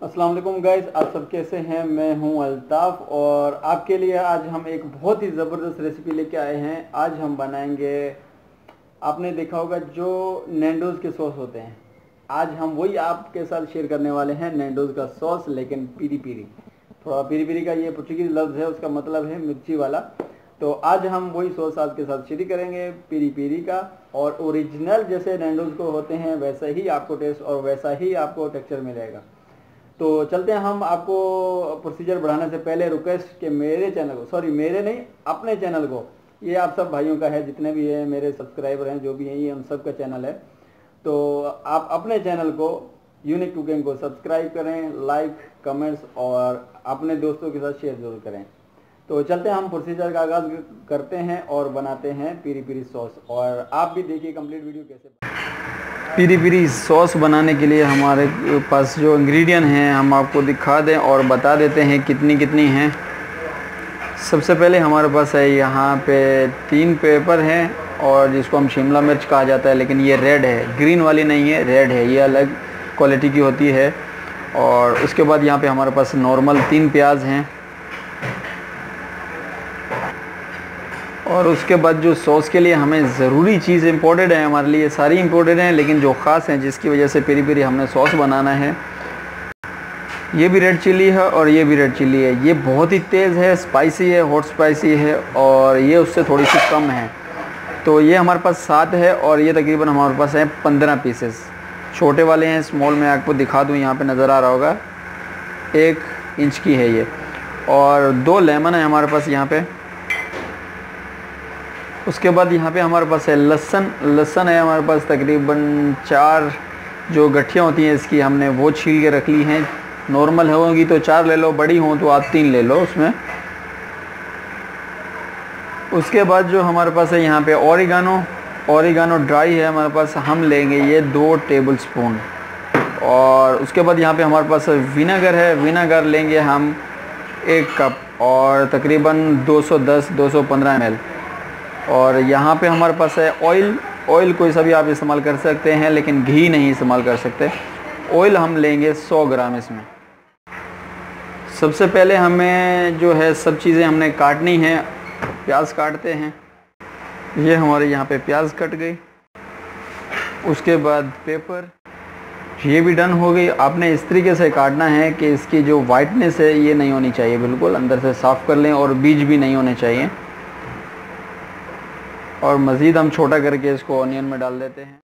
अस्सलाम वालेकुम गाइस, आप सब कैसे हैं। मैं हूं अल्ताफ़ और आपके लिए आज हम एक बहुत ही ज़बरदस्त रेसिपी लेके आए हैं। आज हम बनाएंगे, आपने देखा होगा जो नैंडोज़ के सॉस होते हैं, आज हम वही आपके साथ शेयर करने वाले हैं। नैंडोज़ का सॉस लेकिन पीरी पीरी, थोड़ा पीरी पीरी का ये पुर्तगाली लफ्ज़ है, उसका मतलब है मिर्ची वाला। तो आज हम वही सॉस आपके साथ शेयर करेंगे, पीरी पीरी का। और ओरिजिनल जैसे नैंडोज़ को होते हैं वैसा ही आपको टेस्ट और वैसा ही आपको टेक्सचर मिलेगा। तो चलते हैं। हम आपको प्रोसीजर बढ़ाने से पहले रिक्वेस्ट कि मेरे चैनल को, सॉरी मेरे नहीं, अपने चैनल को, ये आप सब भाइयों का है, जितने भी हैं मेरे सब्सक्राइबर हैं जो भी हैं, ये उन सब का चैनल है। तो आप अपने चैनल को यूनिक कुकिंग को सब्सक्राइब करें, लाइक कमेंट्स और अपने दोस्तों के साथ शेयर जरूर करें। तो चलते हैं, हम प्रोसीजर का आगाज़ करते हैं और बनाते हैं पीरी पीरी सॉस। और आप भी देखिए कंप्लीट वीडियो कैसे। पीरी पीरी सॉस बनाने के लिए हमारे पास जो इंग्रेडिएंट हैं हम आपको दिखा दें और बता देते हैं कितनी कितनी हैं। सबसे पहले हमारे पास है यहाँ पे 3 पेपर हैं, और जिसको हम शिमला मिर्च कहा जाता है, लेकिन ये रेड है, ग्रीन वाली नहीं है, रेड है, ये अलग क्वालिटी की होती है। और उसके बाद यहाँ पे हमारे पास नॉर्मल 3 प्याज हैं। और उसके बाद जो सॉस के लिए हमें ज़रूरी चीज़ इम्पोर्टेड है, हमारे लिए सारी इम्पोर्टेड हैं, लेकिन जो ख़ास हैं जिसकी वजह से पेरी पेरी हमने सॉस बनाना है, ये भी रेड चिल्ली है और ये भी रेड चिल्ली है। ये बहुत ही तेज़ है, स्पाइसी है, हॉट स्पाइसी है, और ये उससे थोड़ी सी कम है। तो ये हमारे पास 7 है, और ये तकरीबन हमारे पास है 15 पीसेस। छोटे वाले हैं, स्मॉल में आपको दिखा दूँ, यहाँ पर नज़र आ रहा होगा, 1 इंच की है ये। और 2 लेमन है हमारे पास यहाँ पर। उसके बाद यहाँ पे हमारे पास है लहसुन है हमारे पास तकरीबन 4 जो गठियाँ होती हैं इसकी, हमने वो छील के रख ली हैं। नॉर्मल होगी तो 4 ले लो, बड़ी हों तो आप 3 ले लो उसमें। उसके बाद जो हमारे पास है यहाँ पे ओरिगानो ड्राई है हमारे पास, हम लेंगे ये 2 टेबल स्पून। और उसके बाद यहाँ पे हमारे पास विनेगर है, विनेगर लेंगे हम 1 कप और तकरीबन 210-215 ml। और यहाँ पे हमारे पास है ऑयल कोई सा भी आप इस्तेमाल कर सकते हैं, लेकिन घी नहीं इस्तेमाल कर सकते। ऑयल हम लेंगे 100 ग्राम इसमें। सबसे पहले हमें जो है सब चीज़ें हमने काटनी हैं। प्याज काटते हैं, ये हमारे यहाँ पे प्याज कट गई। उसके बाद पेपर, ये भी डन हो गई। आपने इस तरीके से काटना है कि इसकी जो वाइटनेस है ये नहीं होनी चाहिए, बिल्कुल अंदर से साफ़ कर लें, और बीज भी नहीं होने चाहिए। और मज़ीद हम छोटा करके इसको ऑनियन में डाल देते हैं।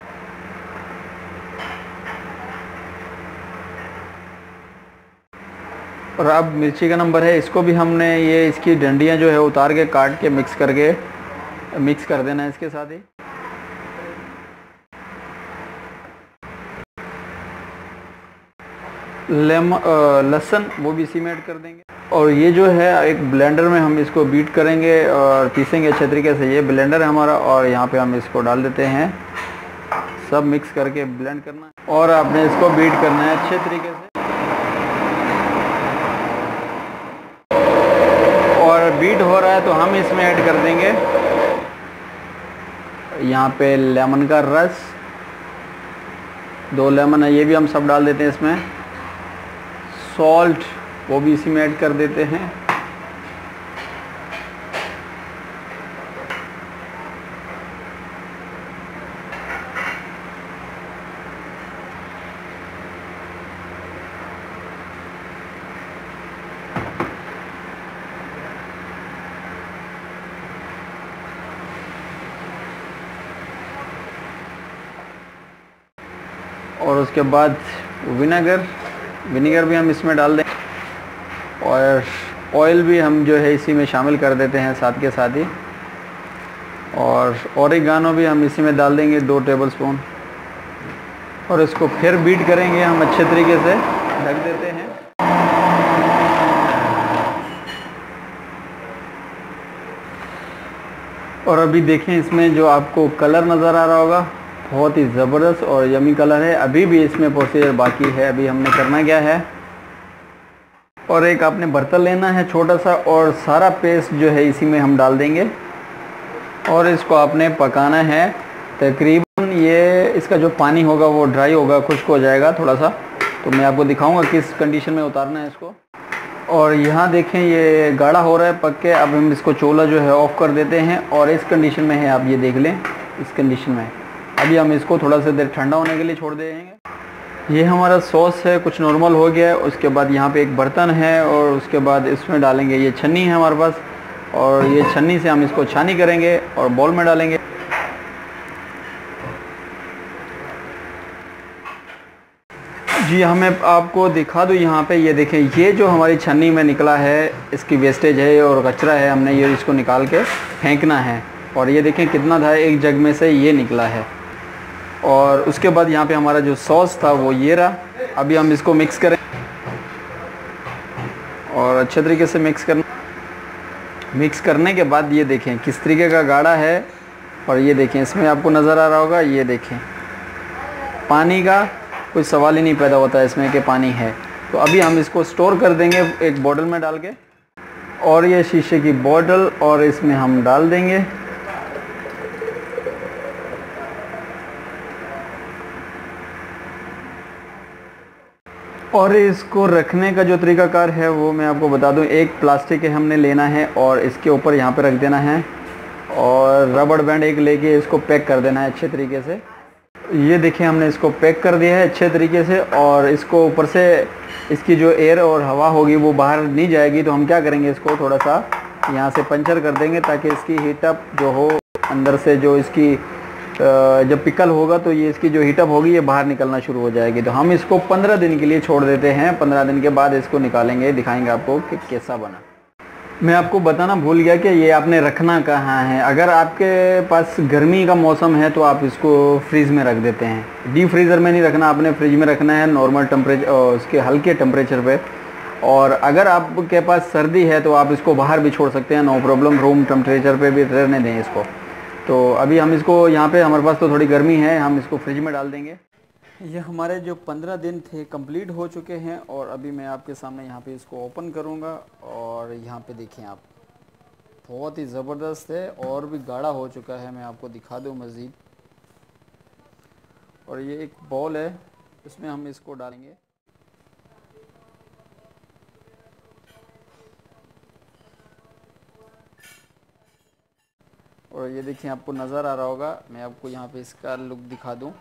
और अब मिर्ची का नंबर है, इसको भी हमने ये इसकी डंडियां जो है उतार के काट के मिक्स कर देना है इसके साथ ही। लहसुन वो भी इसी में ऐड कर देंगे। और ये जो है एक ब्लेंडर में हम इसको बीट करेंगे और पीसेंगे अच्छे तरीके से। ये ब्लेंडर है हमारा, और यहाँ पे हम इसको डाल देते हैं, सब मिक्स करके ब्लेंड करना है, और आपने इसको बीट करना है अच्छे तरीके से। और बीट हो रहा है तो हम इसमें ऐड कर देंगे यहाँ पे लेमन का रस, 2 लेमन है, ये भी हम सब डाल देते हैं इसमें। सॉल्ट वो भी इसी में ऐड कर देते हैं। और उसके बाद विनेगर भी हम इसमें डाल दें, और ऑयल भी हम जो है इसी में शामिल कर देते हैं साथ के साथ ही। और ओरिगानो भी हम इसी में डाल देंगे 2 टेबल स्पून, और इसको फिर बीट करेंगे हम अच्छे तरीके से, ढक देते हैं। और अभी देखें इसमें जो आपको कलर नज़र आ रहा होगा, बहुत ही ज़बरदस्त और यमी कलर है। अभी भी इसमें प्रोसीजर बाकी है। अभी हमने करना क्या है, और एक आपने बर्तन लेना है छोटा सा, और सारा पेस्ट जो है इसी में हम डाल देंगे, और इसको आपने पकाना है। तकरीबन ये इसका जो पानी होगा वो ड्राई होगा, खुश्क हो जाएगा थोड़ा सा। तो मैं आपको दिखाऊंगा किस कंडीशन में उतारना है इसको। और यहाँ देखें ये गाढ़ा हो रहा है पक के। अब हम इसको चूल्हा जो है ऑफ़ कर देते हैं और इस कंडीशन में है, आप ये देख लें इस कंडीशन में। अभी हम इसको थोड़ा सा देर ठंडा होने के लिए छोड़ देंगे। ये हमारा सॉस है कुछ नॉर्मल हो गया है। उसके बाद यहाँ पे एक बर्तन है और उसके बाद इसमें डालेंगे, ये छन्नी है हमारे पास, और ये छन्नी से हम इसको छानी करेंगे और बॉल में डालेंगे। जी हमें आपको दिखा दूँ यहाँ पे, ये देखें ये जो हमारी छन्नी में निकला है इसकी वेस्टेज है और कचरा है, हमने ये इसको निकाल के फेंकना है। और ये देखें कितना था, एक जग में से ये निकला है। और उसके बाद यहाँ पे हमारा जो सॉस था वो ये रहा। अभी हम इसको मिक्स करें और अच्छे तरीके से मिक्स करने के बाद ये देखें किस तरीके का गाढ़ा है। और ये देखें इसमें आपको नज़र आ रहा होगा, ये देखें पानी का कोई सवाल ही नहीं पैदा होता है इसमें कि पानी है। तो अभी हम इसको स्टोर कर देंगे एक बॉटल में डाल के, और ये शीशे की बॉटल और इसमें हम डाल देंगे। और इसको रखने का जो तरीकाकार है वो मैं आपको बता दूं। एक प्लास्टिक है हमने लेना है और इसके ऊपर यहाँ पे रख देना है और रबड़ बैंड एक लेके इसको पैक कर देना है अच्छे तरीके से। ये देखिए हमने इसको पैक कर दिया है अच्छे तरीके से, और इसको ऊपर से इसकी जो एयर और हवा होगी वो बाहर नहीं जाएगी। तो हम क्या करेंगे, इसको थोड़ा सा यहाँ से पंचर कर देंगे ताकि इसकी हीटअप जो हो अंदर से, जो इसकी जब पिकल होगा तो ये इसकी जो हीटअप होगी ये बाहर निकलना शुरू हो जाएगी। तो हम इसको 15 दिन के लिए छोड़ देते हैं। 15 दिन के बाद इसको निकालेंगे, दिखाएंगे आपको कि कैसा बना। मैं आपको बताना भूल गया कि ये आपने रखना कहाँ है। अगर आपके पास गर्मी का मौसम है तो आप इसको फ्रीज़ में रख देते हैं। डीप फ्रीज़र में नहीं रखना, आपने फ्रिज में रखना है नॉर्मल टेम्परेचर, उसके हल्के टेम्परेचर पे। और अगर आपके पास सर्दी है तो आप इसको बाहर भी छोड़ सकते हैं, नो प्रॉब्लम, रूम टेम्परेचर पे भी रहने दें इसको। तो अभी हम इसको यहाँ पे, हमारे पास तो थोड़ी गर्मी है, हम इसको फ्रिज में डाल देंगे। ये हमारे जो 15 दिन थे कंप्लीट हो चुके हैं और अभी मैं आपके सामने यहाँ पे इसको ओपन करूँगा। और यहाँ पे देखें आप, बहुत ही ज़बरदस्त है और भी गाढ़ा हो चुका है। मैं आपको दिखा दूँ मज़ीद। और ये एक बॉल है, इसमें हम इसको डालेंगे। और ये देखिए आपको नज़र आ रहा होगा, मैं आपको यहाँ पे इसका लुक दिखा दूँ।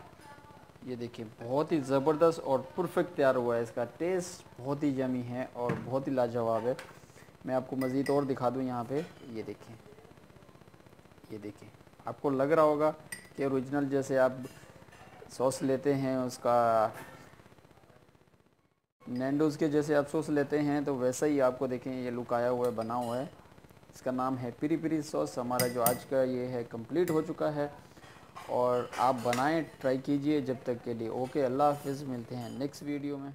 ये देखिए बहुत ही ज़बरदस्त और परफेक्ट तैयार हुआ है। इसका टेस्ट बहुत ही यमी है और बहुत ही लाजवाब है। मैं आपको मज़ीद और दिखा दूँ यहाँ पे, ये देखें, ये देखें, आपको लग रहा होगा कि ओरिजिनल जैसे आप सॉस लेते हैं उसका, नैंडोज़ के जैसे आप सॉस लेते हैं तो वैसा ही आपको देखें ये लुक आया हुआ है, बना हुआ है। इसका नाम है पेरी पेरी सॉस। हमारा जो आज का ये है कंप्लीट हो चुका है और आप बनाएं, ट्राई कीजिए। जब तक के लिए ओके, अल्लाह हाफ़िज़, मिलते हैं नेक्स्ट वीडियो में।